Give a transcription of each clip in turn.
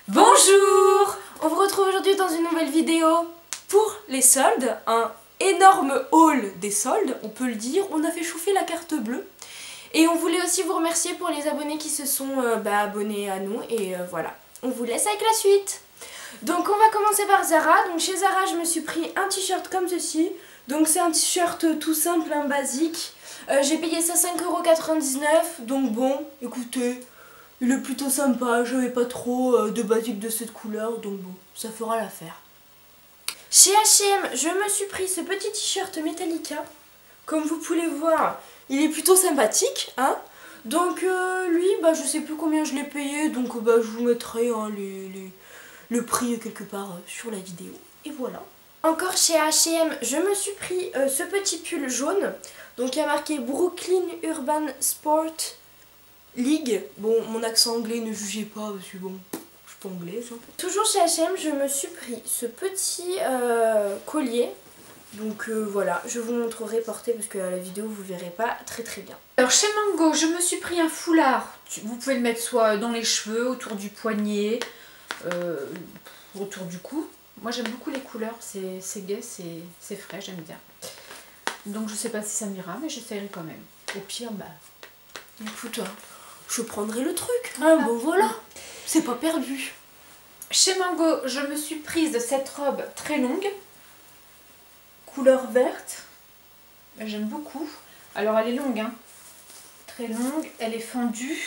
Bonjour! On vous retrouve aujourd'hui dans une nouvelle vidéo pour les soldes, un énorme haul des soldes, on peut le dire. On a fait chauffer la carte bleue et on voulait aussi vous remercier pour les abonnés qui se sont abonnés à nous et voilà, on vous laisse avec la suite. Donc on va commencer par Zara. Donc chez Zara je me suis pris un t-shirt comme ceci. Donc c'est un t-shirt tout simple, basique. J'ai payé ça 5,99 €. Donc bon, écoutez, il est plutôt sympa. J'avais pas trop de basique de cette couleur. Donc bon, ça fera l'affaire. Chez H&M, je me suis pris ce petit t-shirt Metallica. Comme vous pouvez le voir, il est plutôt sympathique, hein. Donc lui, je sais plus combien je l'ai payé. Donc je vous mettrai le prix quelque part sur la vidéo. Et voilà. Encore chez H&M, je me suis pris ce petit pull jaune. Donc il y a marqué Brooklyn Urban Sport League. Bon, mon accent anglais, ne jugez pas parce que bon, je suis pas anglaise. Hein. Toujours chez H&M, je me suis pris ce petit collier. Donc voilà, je vous montrerai porté parce que à la vidéo vous verrez pas très bien. Alors chez Mango, je me suis pris un foulard. Vous pouvez le mettre soit dans les cheveux, autour du poignet, autour du cou. Moi j'aime beaucoup les couleurs, c'est gai, c'est frais, j'aime bien. Donc je sais pas si ça m'ira, mais j'essayerai quand même. Au pire, écoute, je prendrai le truc. Ah bon voilà, c'est pas perdu. Chez Mango, je me suis prise de cette robe très longue, couleur verte. J'aime beaucoup. Alors elle est longue, hein. Très longue, elle est fendue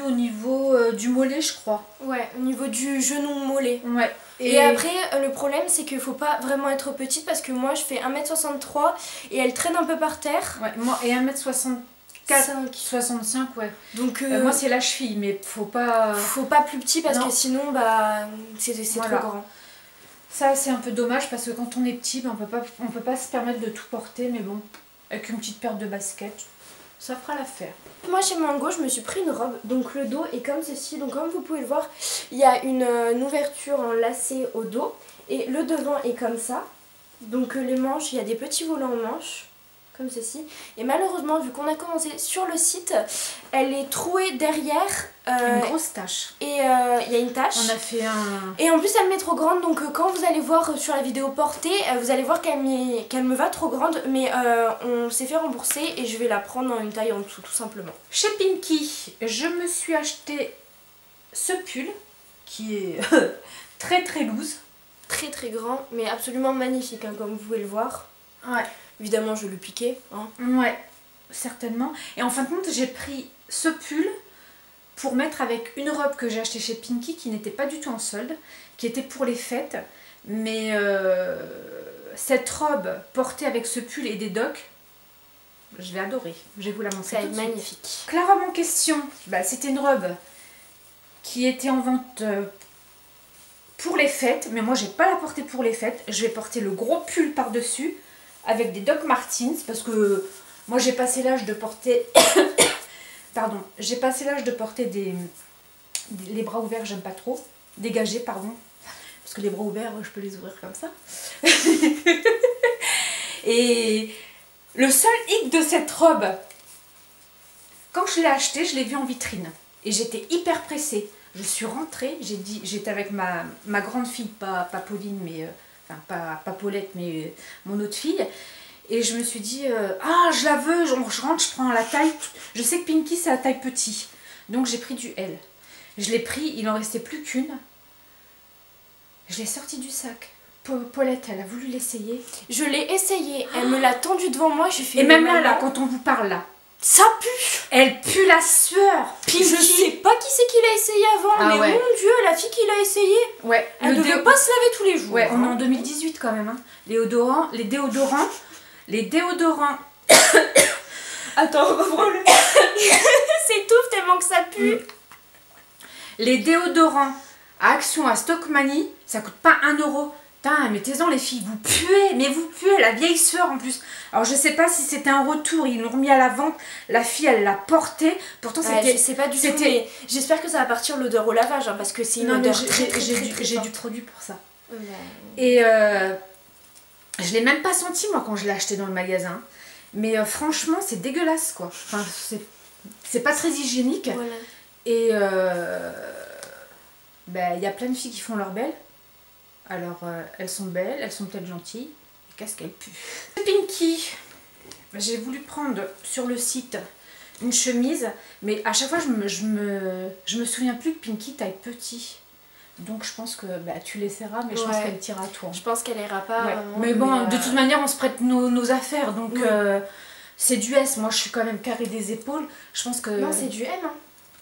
au niveau du mollet, je crois. Ouais, au niveau du genou mollet. Ouais. Et après, le problème, c'est qu'il faut pas vraiment être petite parce que moi, je fais 1,63 m et elle traîne un peu par terre. Ouais, moi, et 1,64 m, 65, ouais. Donc, moi, c'est la cheville, mais faut pas plus petit parce que sinon, c'est voilà. Trop grand. Ça, c'est un peu dommage parce que quand on est petit, on peut pas se permettre de tout porter, mais bon, avec une petite paire de baskets, ça fera l'affaire. Moi chez Mango, je me suis pris une robe, donc le dos est comme ceci, donc comme vous pouvez le voir, il y a une ouverture en lacet au dos et le devant est comme ça. Donc les manches, il y a des petits volants en manches, comme ceci. Et malheureusement, vu qu'on a commencé sur le site, elle est trouée derrière. Une grosse tache. Et il y a une tache. On a fait un... Et en plus, elle m'est trop grande, donc quand vous allez voir sur la vidéo portée, vous allez voir qu'elle me va trop grande. Mais on s'est fait rembourser et je vais la prendre en une taille en dessous, tout simplement. Chez Pinky, je me suis acheté ce pull, qui est très loose. Très grand, mais absolument magnifique, hein, comme vous pouvez le voir. Ouais. Évidemment, je vais le piquer. Hein. Ouais, certainement. Et en fin de compte, j'ai pris ce pull pour mettre avec une robe que j'ai achetée chez Pinky qui n'était pas du tout en solde, qui était pour les fêtes. Mais cette robe portée avec ce pull et des docks, je l'ai adorée. Je vais vous la montrer. Ça va être magnifique. La robe en question, c'était une robe qui était en vente pour les fêtes, mais moi j'ai pas la porter pour les fêtes. Je vais porter le gros pull par-dessus avec des Doc Martens parce que moi j'ai passé l'âge de porter pardon, j'ai passé l'âge de porter les bras ouverts, j'aime pas trop, dégagés pardon, parce que les bras ouverts je peux les ouvrir comme ça. Et le seul hic de cette robe, quand je l'ai achetée, je l'ai vue en vitrine et j'étais hyper pressée. Je suis rentrée, j'étais avec ma grande fille, pas Pauline, mais enfin pas Paulette, mais mon autre fille. Et je me suis dit, ah je la veux, je rentre, je prends la taille. Je sais que Pinky c'est la taille petit, donc j'ai pris du L. Je l'ai pris, il en restait plus qu'une. Je l'ai sortie du sac. Paulette, elle a voulu l'essayer. Je l'ai essayé, elle me l'a tendue devant moi, j'ai fait... Et même là, quand on vous parle là, ça pue! Elle pue la sueur! Pinky. Je sais pas qui c'est qui l'a essayé avant, mais ouais. Mon dieu, la fille qui l'a essayé, ouais, elle ne devait pas se laver tous les jours. Ouais, on est en 2018 quand même. Hein. Les déodorants. Attends, reprends-le. S'étouffe tellement que ça pue. Les déodorants à Action, à Stockmanie, ça coûte pas 1 €. Putain, mettez-en les filles, vous puez, mais vous puez, la vieille sueur en plus. Alors je sais pas si c'était un retour, ils l'ont remis à la vente, la fille elle l'a porté, pourtant c'était... je sais pas du tout, mais j'espère que ça va partir l'odeur au lavage, hein, parce que c'est une odeur j'ai du produit pour ça. Et je l'ai même pas senti moi quand je l'ai acheté dans le magasin, mais franchement c'est dégueulasse quoi, enfin c'est pas très hygiénique. Voilà. Et ben, y a plein de filles qui font leur belle. Alors elles sont belles, elles sont peut-être gentilles. Et qu'est-ce qu'elles puent. Pinky. J'ai voulu prendre sur le site une chemise, mais à chaque fois je me souviens plus que Pinky taille petit. Donc je pense que bah, tu l'essaieras, mais je pense qu'elle tira à toi. Je pense qu'elle ira pas. Ouais. Mais bon, de toute manière on se prête nos affaires, donc c'est du S. Moi je suis quand même carré des épaules. Je pense que... Non, c'est du M. Hein.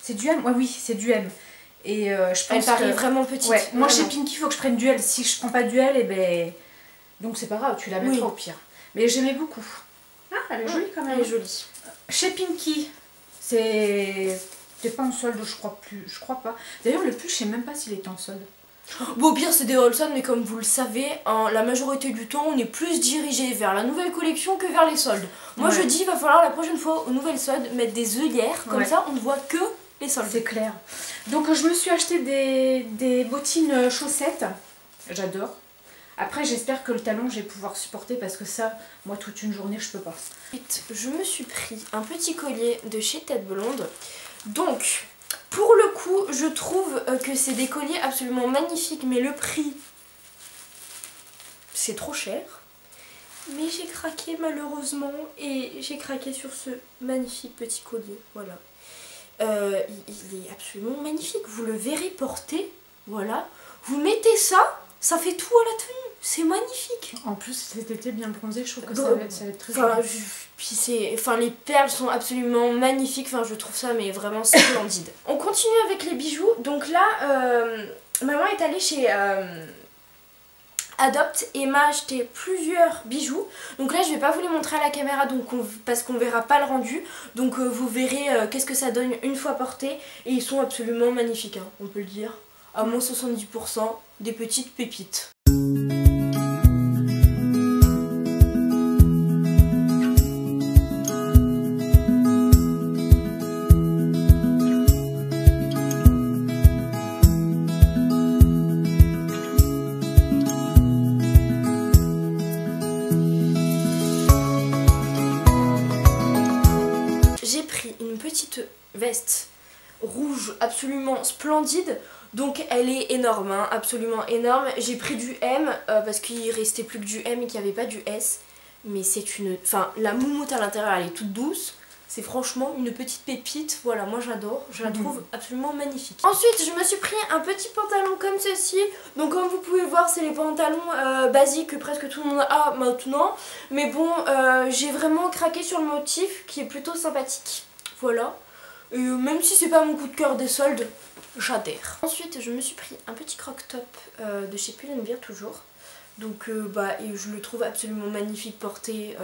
C'est du M. Ouais, oui, c'est du M. Et je pense elle paraît vraiment petite. Ouais. Moi chez Pinky, il faut que je prenne du L. Si je prends pas du L, et ben... Donc c'est pas grave, tu la mettras au pire. Mais j'aimais beaucoup. Ah, elle est jolie quand même. Elle est jolie. Chez Pinky, c'est pas en solde, je crois plus. Je crois pas. D'ailleurs, le pull, je sais même pas s'il est en solde. Bon, au pire, c'est des Olson, mais comme vous le savez, hein, la majorité du temps, on est plus dirigé vers la nouvelle collection que vers les soldes. Moi, je dis, il va falloir la prochaine fois, aux nouvelles soldes, mettre des œillères, comme ça, on ne voit que les soldes. C'est clair. Donc, je me suis acheté des bottines chaussettes. J'adore. Après, j'espère que le talon, je vais pouvoir supporter parce que ça, moi, toute une journée, je peux pas. Ensuite, je me suis pris un petit collier de chez Tête Blonde. Donc, pour le coup, je trouve que c'est des colliers absolument magnifiques, mais le prix, c'est trop cher. Mais j'ai craqué malheureusement et j'ai craqué sur ce magnifique petit collier. Voilà. Il est absolument magnifique. Vous le verrez porter. Voilà. Vous mettez ça, ça fait tout à la tenue. C'est magnifique. En plus, cet été bien bronzé, je trouve que ça va être très joli. Puis les perles sont absolument magnifiques. Enfin, je trouve ça mais vraiment splendide. On continue avec les bijoux. Donc là, maman est allée chez Adopt et m'a acheté plusieurs bijoux. Donc là, je vais pas vous les montrer à la caméra donc parce qu'on verra pas le rendu. Donc vous verrez qu'est-ce que ça donne une fois porté. Et ils sont absolument magnifiques, hein, on peut le dire. À moins 70%, des petites pépites. J'ai pris une petite veste rouge absolument splendide. Donc elle est énorme, hein, absolument énorme. J'ai pris du M parce qu'il restait plus que du M et qu'il n'y avait pas du S. Mais c'est une... Enfin, la moumoute à l'intérieur, elle est toute douce. C'est franchement une petite pépite. Voilà, moi j'adore. Je la trouve absolument magnifique. Ensuite, je me suis pris un petit pantalon comme ceci. Donc comme vous pouvez voir, c'est les pantalons basiques que presque tout le monde a maintenant. Mais bon, j'ai vraiment craqué sur le motif qui est plutôt sympathique. Voilà. Et même si c'est pas mon coup de cœur des soldes, j'adhère. Ensuite, je me suis pris un petit croc-top de chez Pull&Bear toujours. Donc et je le trouve absolument magnifique porté,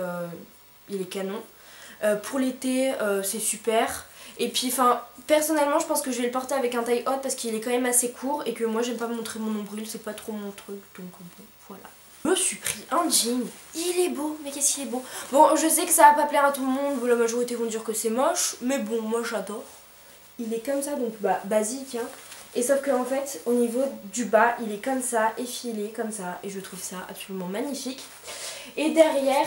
il est canon. Pour l'été, c'est super. Et puis personnellement, je pense que je vais le porter avec un taille haute parce qu'il est quand même assez court et que moi j'aime pas montrer mon nombril, c'est pas trop mon truc. Donc bon, voilà. Je me suis pris un jean, il est beau, mais qu'est-ce qu'il est beau. Bon, je sais que ça va pas plaire à tout le monde, la majorité vont dire que c'est moche, mais bon, moi j'adore. Il est comme ça, donc basique, hein. Et sauf qu'en fait, au niveau du bas, il est comme ça, effilé, comme ça, et je trouve ça absolument magnifique. Et derrière,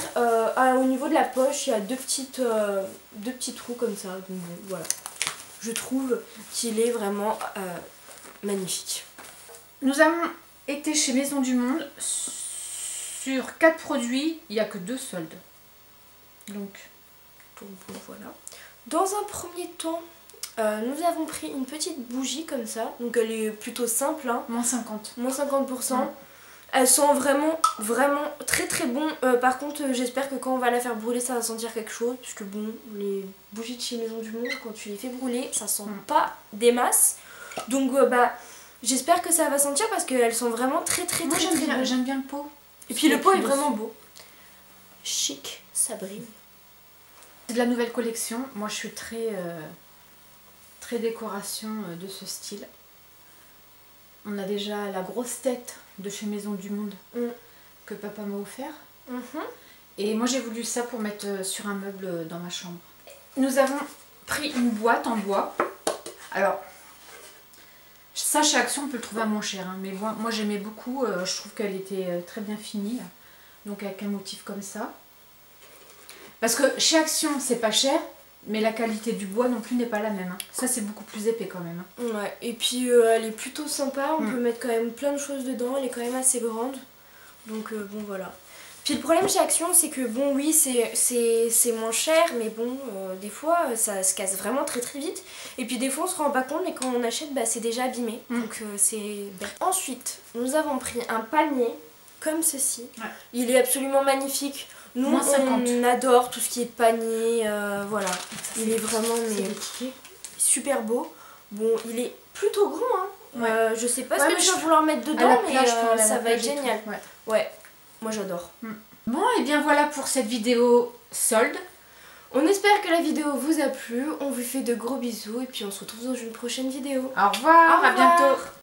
au niveau de la poche, il y a deux petits trous comme ça, donc bon, voilà. Je trouve qu'il est vraiment magnifique. Nous avons été chez Maison du Monde. Sur 4 produits, il n'y a que 2 soldes. Donc bon, voilà. Dans un premier temps, nous avons pris une petite bougie comme ça. Donc elle est plutôt simple. Hein. Moins 50. Moins 50%. Elles sont vraiment très très bon. Par contre, j'espère que quand on va la faire brûler, ça va sentir quelque chose. Puisque bon, les bougies de chez Maison du Monde, quand tu les fais brûler, ça sent pas des masses. Donc j'espère que ça va sentir parce qu'elles sont vraiment très bonnes. J'aime bien le pot. Et puis le pot est vraiment beau. Chic, ça brille. C'est de la nouvelle collection. Moi je suis très décoration de ce style. On a déjà la grosse tête de chez Maison du Monde que papa m'a offert. Et moi j'ai voulu ça pour mettre sur un meuble dans ma chambre. Nous avons pris une boîte en bois. Alors ça chez Action on peut le trouver à moins cher, hein, mais moi j'aimais beaucoup, je trouve qu'elle était très bien finie. Donc avec un motif comme ça. Parce que chez Action c'est pas cher, Mais la qualité du bois non plus n'est pas la même. Hein. Ça, c'est beaucoup plus épais quand même. Hein. Ouais, et puis elle est plutôt sympa, on peut mettre quand même plein de choses dedans, elle est quand même assez grande. Donc bon voilà. Puis le problème chez Action, c'est que bon oui, c'est moins cher, mais bon, des fois ça se casse vraiment très très vite. Et puis des fois on se rend pas compte, mais quand on achète, bah, c'est déjà abîmé. Donc c'est bête. Ensuite, nous avons pris un panier comme ceci. Ouais. Il est absolument magnifique. Nous, on adore tout ce qui est panier, voilà. Il est vraiment super beau. Bon, il est plutôt grand, hein. Ouais. Je sais pas ce que je vais vouloir mettre dedans, mais ça va être génial. Ouais, moi j'adore. Bon, et bien voilà pour cette vidéo solde. On espère que la vidéo vous a plu. On vous fait de gros bisous et puis on se retrouve dans une prochaine vidéo. Au revoir, à bientôt.